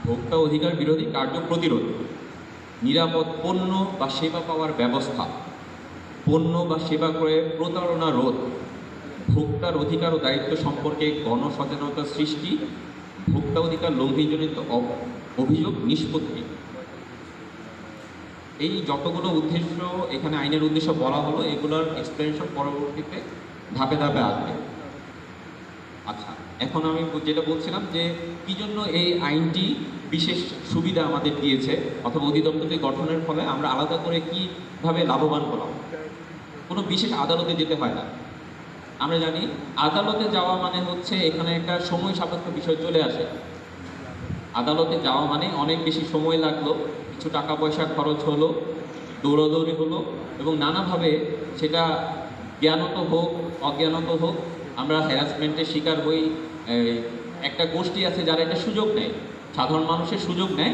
ভোক্তা অধিকার বিরোধী কার্য প্রতিরোধ, নিরাপদ পণ্য বা সেবা পাওয়ার ব্যবস্থা, পণ্য বা সেবা ক্রয়ে প্রতারণা রোধ, ভোক্তার অধিকার ও দায়িত্ব সম্পর্কে গণসচেতনতা সৃষ্টি, ভোক্তা অধিকার লঙ্ঘনজনিত অভিযোগ নিষ্পত্তি। এই যতগুলো উদ্দেশ্য এখানে আইনের উদ্দেশ্য বলা হলো, এগুলোর এক্সপ্লেনেশন পরবর্তীতে ধাপে ধাপে আসবে। আচ্ছা, এখন আমি যেটা বলছিলাম যে কী জন্য এই আইনটি বিশেষ সুবিধা আমাদের দিয়েছে, অথবা অধিদপ্তরটি গঠনের ফলে আমরা আলাদা করে কীভাবে লাভবান হলাম। কোনো বিশেষ আদালতে যেতে হয় না। আমরা জানি আদালতে যাওয়া মানে হচ্ছে এখানে একটা সময় সাপেক্ষ বিষয় চলে আসে। আদালতে যাওয়া মানে অনেক বেশি সময় লাগলো, কিছু টাকা পয়সা খরচ হলো, দৌড়াদৌড়ি হলো, এবং নানাভাবে সেটা জ্ঞানত হোক অজ্ঞানত হোক আমরা হ্যারাসমেন্টের শিকার হই। একটা গোষ্ঠী আছে যারা এটা সুযোগ নেয়, সাধারণ মানুষের সুযোগ নেয়।